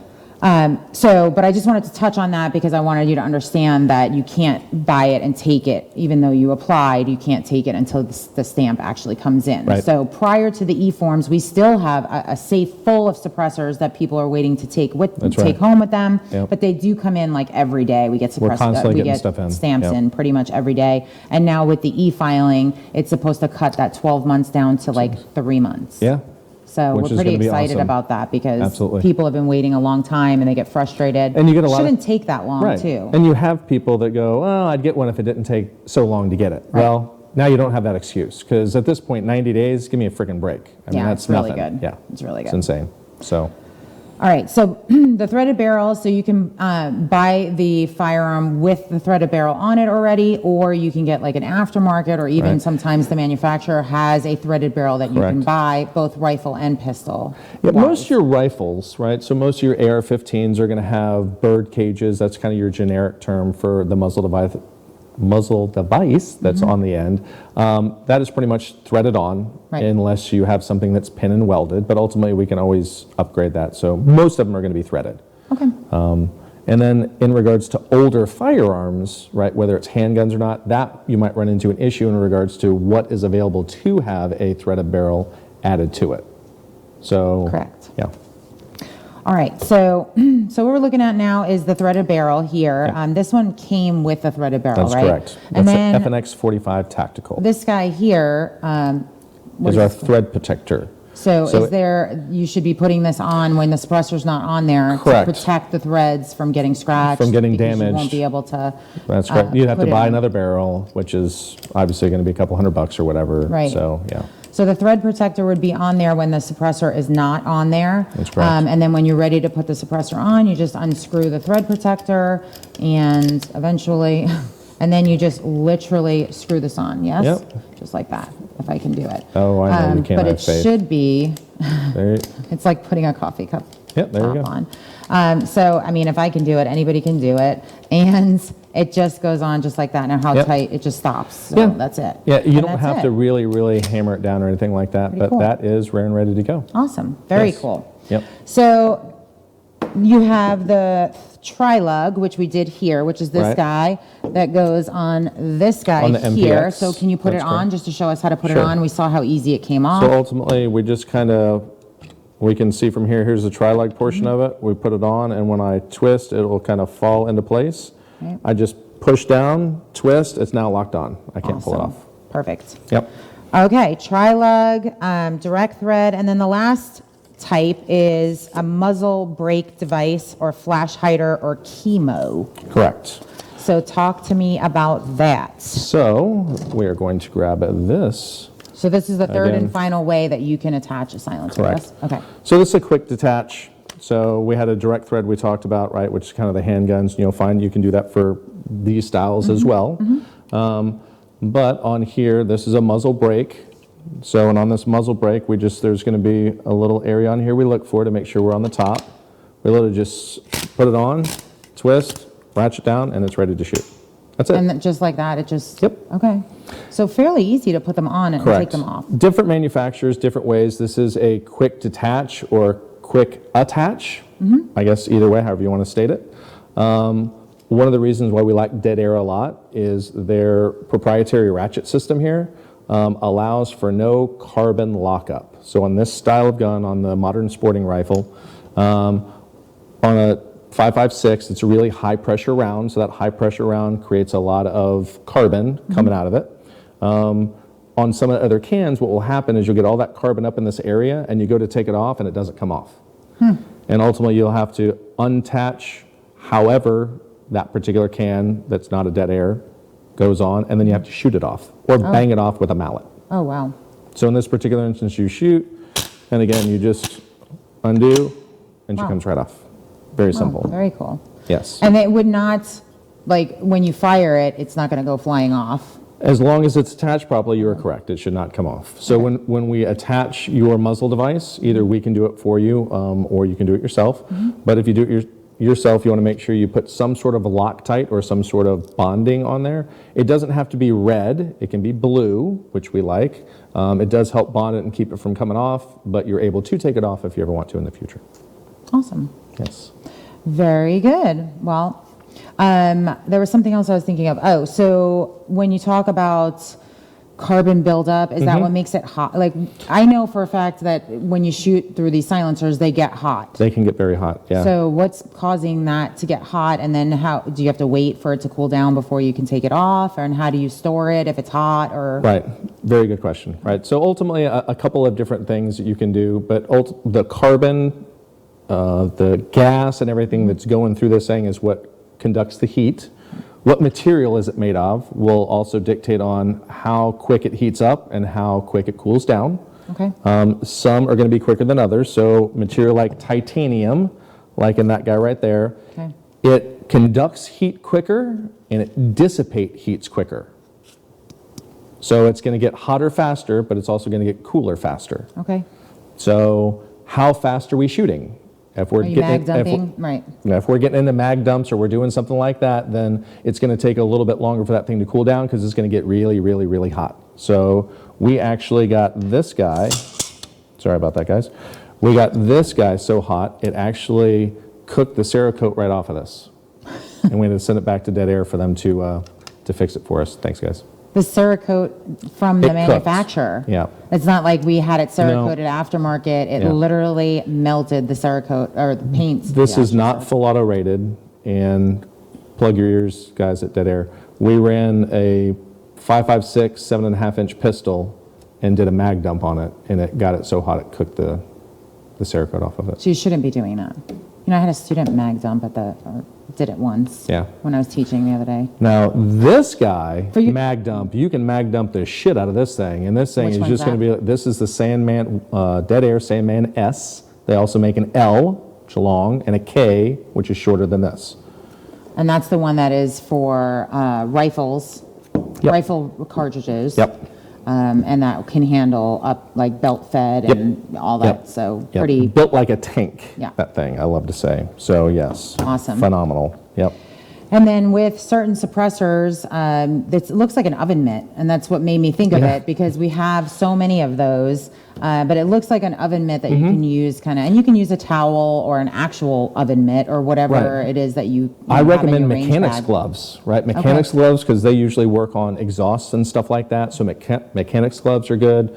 but I just wanted to touch on that because I wanted you to understand that you can't buy it and take it, even though you applied, you can't take it until the stamp actually comes in. Right. So prior to the e-forms, we still have a safe full of suppressors that people are waiting to take That's right. home with them. Yep. But they do come in like every day. We get We're constantly we getting get stuff in. stamps Yep. in pretty much every day. And now with the e-filing, it's supposed to cut that 12 months down to like 3 months. Yeah. So Which we're is pretty gonna be excited awesome. about that because Absolutely. people have been waiting a long time and they get frustrated. And you get a lot of- Shouldn't take that long Right. too. And you have people that go, oh, I'd get one if it didn't take so long to get it. Right. Well, now you don't have that excuse because at this point, 90 days, give me a freaking break. I mean, Yeah, that's it's really nothing. good. Yeah. It's really It's good. insane. So, All right, so the threaded barrel, so you can buy the firearm with the threaded barrel on it already, or you can get like an aftermarket, or even Right. sometimes the manufacturer has a threaded barrel that you can Correct. buy, both rifle and pistol. yeah, wise. most of your rifles, right? So most of your AR-15s are going to have bird cages. That's kind of your generic term for the muzzle device that's Mm-hmm. on the end. That is pretty much threaded on Right. unless you have something that's pin and welded, but ultimately we can always upgrade that. So most of them are going to be threaded. Okay. And then in regards to older firearms, right, whether it's handguns or not, that you might run into an issue in regards to what is available to have a threaded barrel added to it. So, Correct. yeah. All right, so what we're looking at now is the threaded barrel here. Yeah. This one came with the threaded barrel, That's right? correct. And That's then an FNX 45 Tactical. this guy here, what is our is thread protector. So is there, you should be putting this on when the suppressor's not on there Correct. to protect the threads from getting scratched. From getting because damaged. You won't be able to. That's correct. You'd have put to it buy on. another barrel, which is obviously going to be a couple $100 or whatever. Right. So, yeah. So the thread protector would be on there when the suppressor is not on there. That's correct. And then when you're ready to put the suppressor on, you just unscrew the thread protector and eventually, and then you just literally screw this on, yes? Yep. Just like that, if I can do it. Oh, I know you can't. But I it have faith. should be, There, it's like putting a coffee cup Yep, there you top go. on. So, I mean, if I can do it, anybody can do it. And it just goes on just like that. Now how Yep. tight, it just stops. So Yeah. that's it. Yeah, you And don't that's have it. to really, really hammer it down or anything like that, Pretty but cool. that is rare and ready to go. Awesome, very Yes. cool. Yep. So you have the tri-lug, which we did here, which is this Right. guy that goes on this guy On the here. MPX, So can you put it that's on correct. just to show us how to put it Sure. on? We saw how easy it came off. So ultimately, we just kind of, we can see from here, here's the tri-lug portion of it. We put it on, and when I twist, it will kind of fall into place. Right. I just push down, twist, it's now locked on. I can't pull it Awesome. off. Perfect. Yep. Okay, tri-lug, direct thread, and then the last type is a muzzle brake device or flash hider or chemo. Correct. So talk to me about that. So we are going to grab this. So this is the third Again. and final way that you can attach a silencer. Correct. Yes? Okay. So this is a quick detach. So we had a direct thread we talked about, right, which is kind of the handguns. You'll find you can do that for these styles as well. But on here, this is a muzzle brake. So, and on this muzzle brake, there's going to be a little area on here we look for to make sure we're on the top. We literally just put it on, twist, ratchet down, and it's ready to shoot. That's it. And then just like that, it just. Yep. Okay. So fairly easy to put them on and take Correct. them off. Different manufacturers, different ways. This is a quick detach or quick attach. I guess either way, however you want to state it. One of the reasons why we like Dead Air a lot is their proprietary ratchet system here allows for no carbon lockup. So on this style of gun, on the modern sporting rifle, on a 5.56, it's a really high pressure round. So that high pressure round creates a lot of carbon coming out of it. On some of the other cans, what will happen is you'll get all that carbon up in this area and you go to take it off and it doesn't come off. And ultimately you'll have to untach however that particular can that's not a Dead Air goes on, and then you have to shoot it off or bang it off with a mallet. Oh, wow. So in this particular instance, you shoot, and again, you just undo, and she Wow. comes right off. Very simple. Very cool. Yes. And it would not, like, when you fire it, it's not going to go flying off. As long as it's attached properly, you are correct. It should not come off. So when we attach your muzzle device, either we can do it for you or you can do it yourself. But if you do it yourself, you want to make sure you put some sort of Loctite or some sort of bonding on there. It doesn't have to be red. It can be blue, which we like. It does help bond it and keep it from coming off, but you're able to take it off if you ever want to in the future. Awesome. Yes. Very good. Well, there was something else I was thinking of. Oh, so when you talk about carbon buildup, is that what makes it hot? Like, I know for a fact that when you shoot through these silencers, they get hot. They can get very hot, yeah. So what's causing that to get hot? And then how do you have to wait for it to cool down before you can take it off? And how do you store it if it's hot or? Right. Very good question. Right. So ultimately, a couple of different things that you can do, but the carbon, the gas and everything that's going through this thing is what conducts the heat. What material is it made of will also dictate on how quick it heats up and how quick it cools down. Okay. Some are going to be quicker than others. So material like titanium, like in that guy right there, Okay. it conducts heat quicker and it dissipates heats quicker. So it's going to get hotter faster, but it's also going to get cooler faster. Okay. So how fast are we shooting? If we're Are you mag dumping? Right. if we're getting into mag dumps or we're doing something like that, then it's going to take a little bit longer for that thing to cool down because it's going to get really, really, really hot. So we actually got this guy, sorry about that, guys. We got this guy so hot, it actually cooked the Cerakote right off of this. And we had to send it back to Dead Air for them to fix it for us. Thanks, guys. The Cerakote from the It cooked. manufacturer. Yeah. It's not like we had it Cerakoted aftermarket. It Yeah. literally melted the Cerakote or the paint. This is not full auto rated, and plug your ears, guys at Dead Air. We ran a 5.56, 7.5-inch pistol, and did a mag dump on it, and it got it so hot it cooked the Cerakote off of it. So you shouldn't be doing that. You know, I had a student mag dump or did it once. Yeah. When I was teaching the other day. Now, this guy, For you- mag dump, you can mag dump the shit out of this thing, and this thing Which is one's just going that? to be, this is the Sandman, Dead Air Sandman S. They also make an L, which is long, and a K, which is shorter than this. And that's the one that is for rifles, Yep. rifle cartridges. Yep. And that can handle up like belt fed Yep. and all that. Yep. So Yep. pretty Built like a tank, Yeah. that thing, I love to say. So, yes. Awesome. Phenomenal. Yep. And then with certain suppressors, it looks like an oven mitt, and that's what made me think of Yeah. it, because we have so many of those. But it looks like an oven mitt that Mm-hmm. you can use and you can use a towel or an actual oven mitt or whatever Right. it is that you I have in recommend your range mechanics bag. gloves, right? Mechanics gloves, because they usually work on exhausts and stuff like that. So mechanics gloves are good.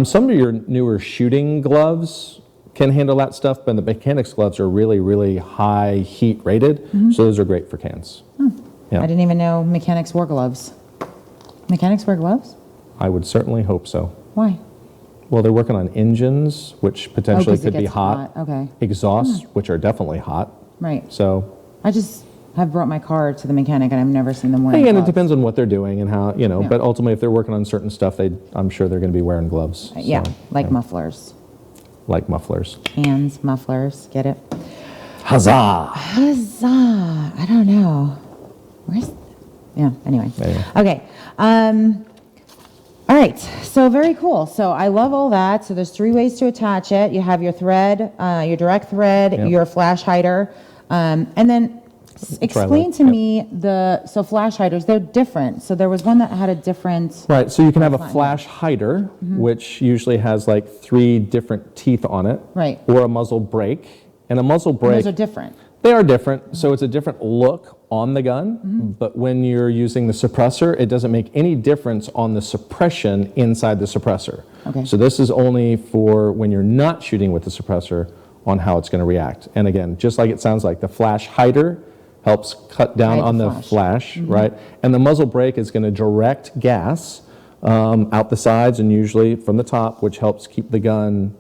Some of your newer shooting gloves can handle that stuff, but the mechanics gloves are really, really high heat rated. So those are great for cans. Yeah. I didn't even know mechanics wore gloves. Mechanics wear gloves? I would certainly hope so. Why? Well, they're working on engines, which potentially 'cause it could be gets hot. hot. Okay. Exhausts, which are definitely hot. Right. So, I just have brought my car to the mechanic and I've never seen them wearing again, it gloves. depends on what they're doing and how, Yeah. but ultimately, if they're working on certain stuff, I'm sure they're going to be wearing gloves. Yeah, So, like mufflers. like mufflers. Hands, mufflers, get it? Huzzah! Huzzah! I don't know. Anyway. Anyway. Okay. All right. So very cool. So I love all that. So there's 3 ways to attach it. You have your thread, your direct thread, Yep. your flash hider, and then explain to Yep. me so flash hiders, they're different. So there was one that had a different, Right, so you can have a Fine. flash hider, which usually has like 3 different teeth on it. Right. Or a muzzle brake. And a muzzle and brake, those are different. they are different, so it's a different look on the gun, but when you're using the suppressor, it doesn't make any difference on the suppression inside the suppressor. Okay. So this is only for when you're not shooting with the suppressor on how it's going to react. And again, just like it sounds like, the flash hider helps cut down Hide the on the flash. flash, right? And the muzzle brake is going to direct gas out the sides and usually from the top, which helps keep the gun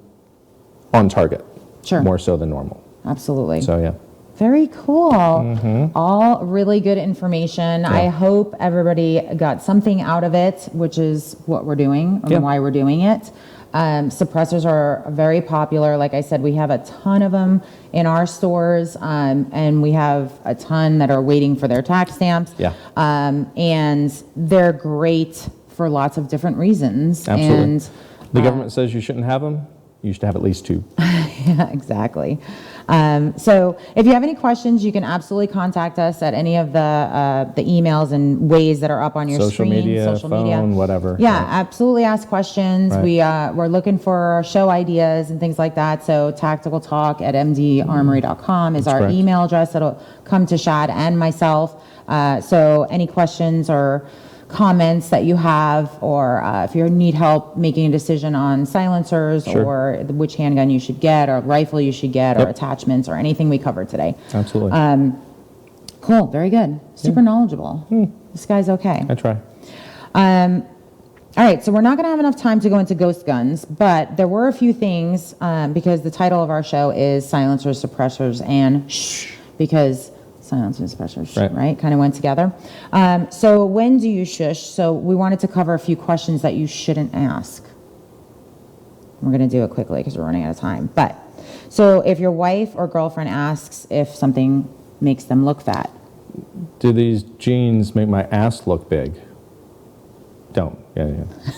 on target. Sure. More so than normal. Absolutely. So yeah. Very cool. All really good information. I hope everybody got something out of it, which is what we're doing and Yeah. why we're doing it. Suppressors are very popular. Like I said, we have a ton of them in our stores, and we have a ton that are waiting for their tax stamps. Yeah. And they're great for lots of different reasons. Absolutely. And The government says you shouldn't have them. You should have at least 2. yeah, exactly. So if you have any questions, you can absolutely contact us at any of the emails and ways that are up on your Social screen. media, phone, whatever. Yeah, Right. absolutely ask questions. Right. We're looking for show ideas and things like that. So tacticaltalk@mdarmory.com is our correct. email address. That'll come to Shad and myself. So any questions or comments that you have, or if you need help making a decision on silencers Sure. or which handgun you should get or rifle you should get or Yep. attachments or anything we covered today. Absolutely. Cool, very good. Super knowledgeable. This guy's okay. I try. All right, so we're not going to have enough time to go into ghost guns, but there were a few things because the title of our show is Silencers, Suppressors, and Shh, because silencers, suppressors, right? Kind of went together. So when do you shush? So we wanted to cover a few questions that you shouldn't ask. We're going to do it quickly because we're running out of time. But so if your wife or girlfriend asks if something makes them look fat, Do these jeans make my ass look big? Don't. Yeah.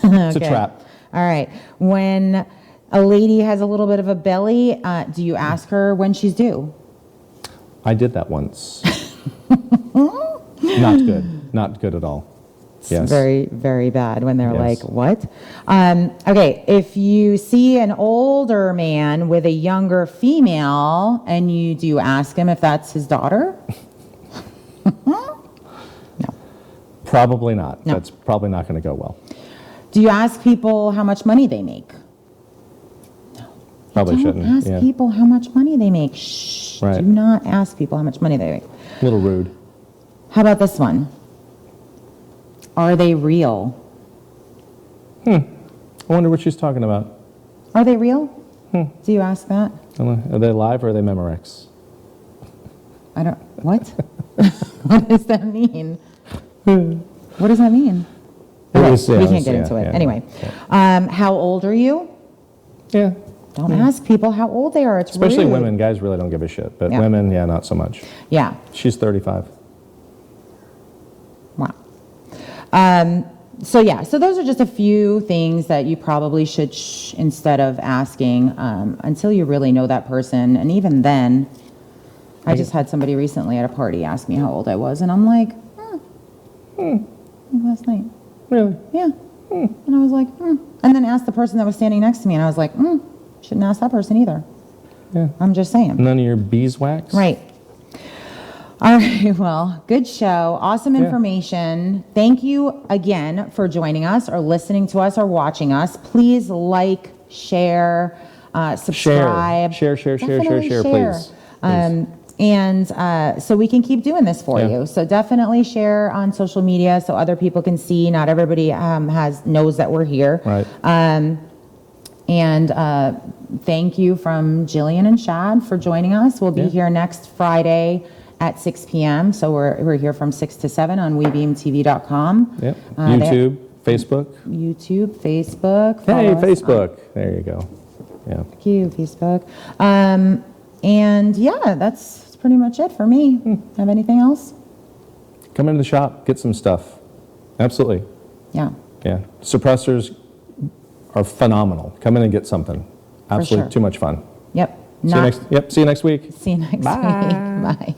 It's Okay. a trap. All right. When a lady has a little bit of a belly, do you ask her when she's due? I did that once. Not good. Not good at all. Yes. Very, very bad when they're Yes. like, what? Okay, if you see an older man with a younger female and do you ask him if that's his daughter? Probably not. No. That's probably not going to go well. Do you ask people how much money they make? Probably Don't shouldn't. ask Yeah. people how much money they make. Shh. Right. Do not ask people how much money they make. A little rude. How about this one? Are they real? I wonder what she's talking about. Are they real? Do you ask that? Are they live or are they Memorex? I don't, what? What does that mean? What does that mean? Okay, we can't get into it. Anyway, how old are you? Yeah. Don't ask people how old they are. It's Especially rude. women. Guys really don't give a shit. But women, not so much. Yeah. She's 35. Wow. So those are just a few things that you probably should instead of asking until you really know that person. And even then, I just had somebody recently at a party ask me how old I was, and I'm like, last night. Really? Yeah. And I was like, And then asked the person that was standing next to me, and I was like, shouldn't ask that person either. Yeah. I'm just saying. None of your beeswax? Right. All right, well, good show. Awesome information. Thank you again for joining us or listening to us or watching us. Please like, share, subscribe. Share, Definitely please. And so we can keep doing this for you. So definitely share on social media so other people can see. Not everybody knows that we're here. Right. And thank you from Jillian and Shad for joining us. We'll be here next Friday at 6 p.m. So we're here from 6 to 7 on WeBeamTV.com. Yep. YouTube, Facebook. Follow us Facebook. There you go. Yeah. Thank you, Facebook. And yeah, that's pretty much it for me. Have anything else? Come into the shop, get some stuff. Absolutely. Yeah. Yeah. Suppressors are phenomenal. Come in and get something. Absolutely sure. Too much fun. Yep. See you next week. See you next week. Bye.